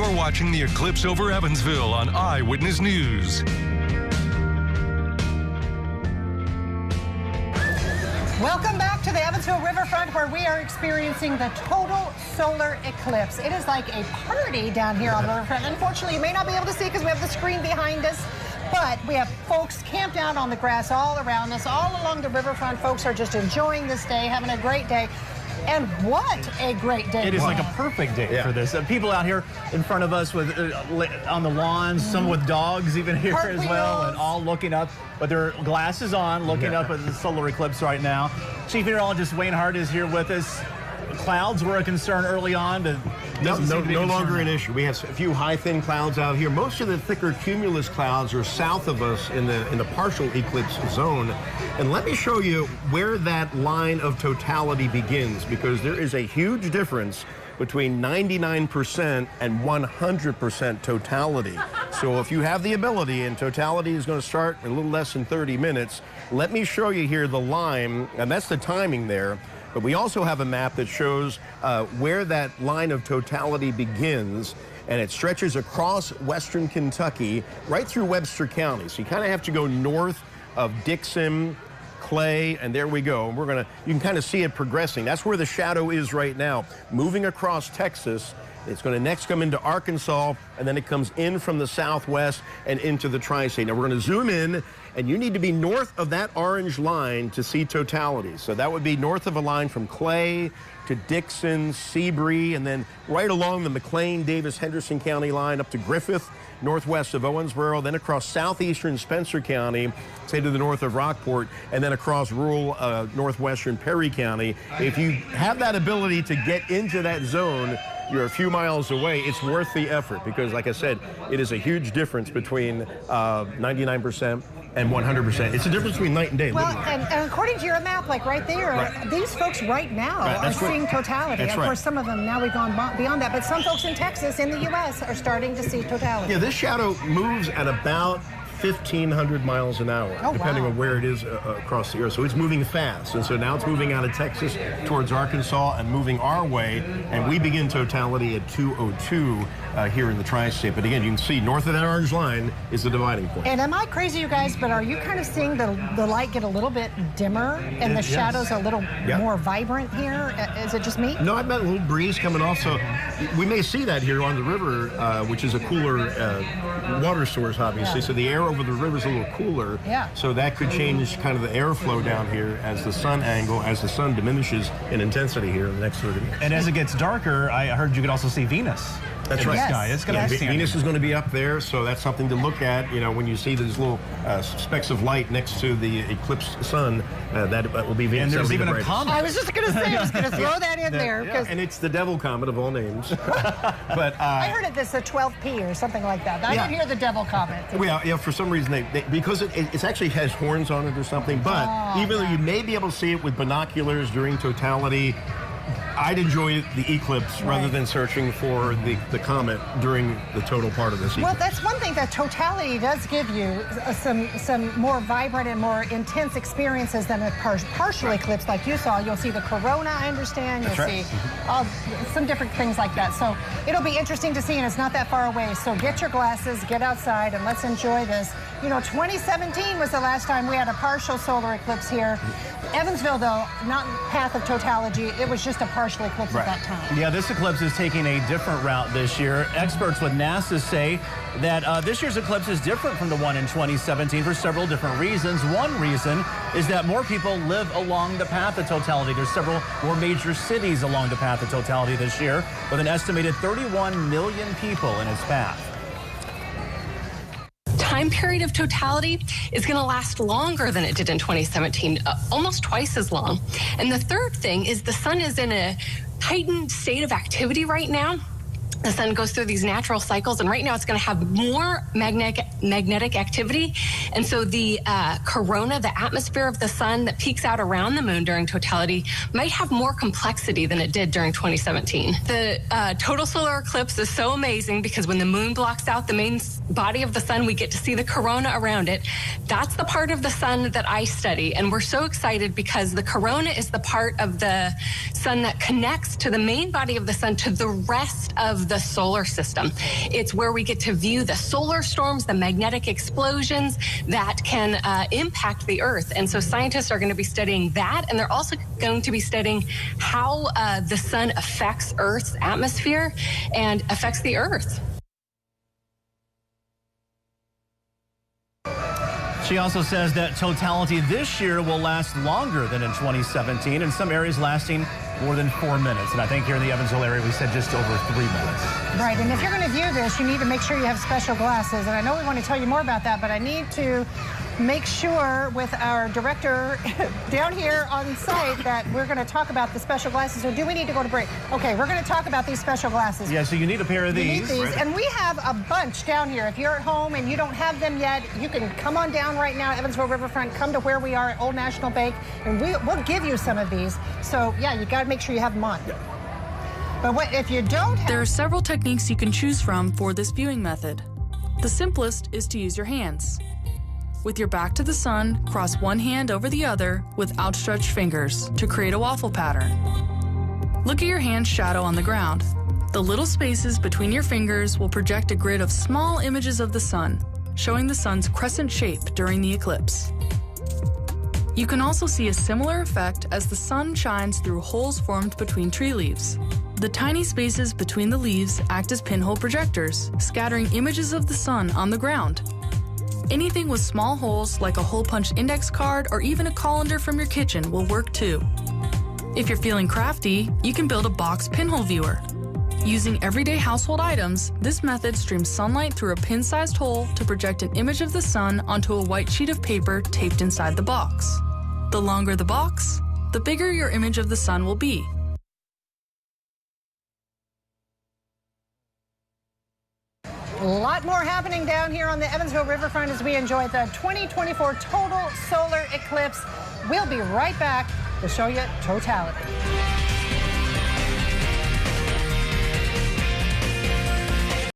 You're watching the eclipse over Evansville on Eyewitness News. Welcome back to the Evansville riverfront, where we are experiencing the total solar eclipse. It is like a party down here on the riverfront. Unfortunately, you may not be able to see because we have the screen behind us, but we have folks camped out on the grass all around us, all along the riverfront. Folks are just enjoying this day, having a great day. And what a great day. It is like a perfect day for this. People out here in front of us with on the lawns, some with dogs even here as well, and all looking up with their glasses on, looking up at the solar eclipse right now. Chief Meteorologist Wayne Hart is here with us. Clouds were a concern early on, but no longer an issue. We have a few high, thin clouds out here. Most of the thicker cumulus clouds are south of us in the partial eclipse zone. And let me show you where that line of totality begins, because there is a huge difference between 99% and 100% totality. So if you have the ability, and totality is going to start in a little less than 30 minutes, let me show you here the line, and that's the timing there. But we also have a map that shows where that line of totality begins, and it stretches across western Kentucky right through Webster County. So you kind of have to go north of Dixon, Clay, and there we go. And you can kind of see it progressing. That's where the shadow is right now, moving across Texas. It's going to next come into Arkansas, and then it comes in from the southwest and into the tri-state. Now we're going to zoom in, and you need to be north of that orange line to see totality. So that would be north of a line from Clay to Dixon, Seabury, and then right along the McLean, Davis, Henderson County line up to Griffith, northwest of Owensboro, then across southeastern Spencer County, say to the north of Rockport, and then across rural northwestern Perry County. If you have that ability to get into that zone, you're a few miles away. It's worth the effort, because, like I said, it is a huge difference between 99% and 100%. It's a difference between night and day. Well, and according to your map, like right there, these folks right now are seeing totality. Of course, some of them, now we've gone beyond that, but some folks in Texas, in the U.S., are starting to see totality. Yeah, this shadow moves at about 1,500 miles an hour, depending on where it is across the earth. So it's moving fast. And so now it's moving out of Texas towards Arkansas and moving our way. And we begin totality at 2:02 here in the tri-state. But again, you can see north of that orange line is the dividing point. And am I crazy, you guys, but are you kind of seeing the light get a little bit dimmer and the shadows a little more vibrant here? Is it just me? No, I've got a little breeze coming off. So we may see that here on the river, which is a cooler water source, obviously. So the air over the river is a little cooler. So that could change kind of the airflow down here as the sun diminishes in intensity here in the next 30 minutes. And as it gets darker, I heard you could also see Venus. That's right. Sky. It's gonna Venus is going to be up there, so that's something to look at. You know, when you see these little specks of light next to the eclipsed sun, that will be Venus. And there's even a comet. I was just going to say, I was going to throw that in there. And it's the devil comet of all names. But I heard it's a 12P or something like that. I didn't hear the devil comet. Well, yeah, for some reason, because it actually has horns on it or something, but even though you may be able to see it with binoculars during totality, I'd enjoy the eclipse rather than searching for the comet during the total part of this eclipse. Well, that's one thing that totality does give you, some more vibrant and more intense experiences than a partial eclipse like you saw. You'll see the corona, I understand. You'll see some different things like that. So it'll be interesting to see, and it's not that far away. So get your glasses, get outside, and let's enjoy this. You know, 2017 was the last time we had a partial solar eclipse here. Evansville, though, not path of totality. It was just a partial eclipse at that time. Yeah, this eclipse is taking a different route this year. Experts with NASA say that this year's eclipse is different from the one in 2017 for several different reasons. One reason is that more people live along the path of totality. There's several more major cities along the path of totality this year, with an estimated 31 million people in its path. Time period of totality is going to last longer than it did in 2017, almost twice as long. And the third thing is the sun is in a heightened state of activity right now. The sun goes through these natural cycles, and right now it's going to have more magnetic activity. And so the corona, the atmosphere of the sun that peaks out around the moon during totality, might have more complexity than it did during 2017. The total solar eclipse is so amazing because when the moon blocks out the main body of the sun, we get to see the corona around it. That's the part of the sun that I study, and we're so excited because the corona is the part of the sun that connects to the main body of the sun to the rest of the the solar system. It's where we get to view the solar storms, the magnetic explosions that can impact the Earth. And so scientists are going to be studying that, and they're also going to be studying how the sun affects Earth's atmosphere and affects the Earth. She also says that totality this year will last longer than in 2017, in some areas lasting more than 4 minutes. And I think here in the Evansville area, we said just over 3 minutes. Right, and if you're going to view this, you need to make sure you have special glasses. And I know we want to tell you more about that, but I need to make sure with our director down here on site that we're going to talk about the special glasses. Or do we need to go to break? Okay, we're going to talk about these special glasses. Yeah, so you need a pair of these. You need these, and we have a bunch down here. If you're at home and you don't have them yet, you can come on down right now, Evansville Riverfront, come to where we are at Old National Bank, and we'll give you some of these. So, yeah, you got to make sure you have them on. But if you don't have... There are several techniques you can choose from for this viewing method. The simplest is to use your hands. With your back to the sun, cross one hand over the other with outstretched fingers to create a waffle pattern. Look at your hand's shadow on the ground. The little spaces between your fingers will project a grid of small images of the sun, showing the sun's crescent shape during the eclipse. You can also see a similar effect as the sun shines through holes formed between tree leaves. The tiny spaces between the leaves act as pinhole projectors, scattering images of the sun on the ground. Anything with small holes like a hole-punch index card or even a colander from your kitchen will work too. If you're feeling crafty, you can build a box pinhole viewer. Using everyday household items, this method streams sunlight through a pin-sized hole to project an image of the sun onto a white sheet of paper taped inside the box. The longer the box, the bigger your image of the sun will be. A lot more happening down here on the Evansville Riverfront as we enjoy the 2024 total solar eclipse. We'll be right back to show you totality.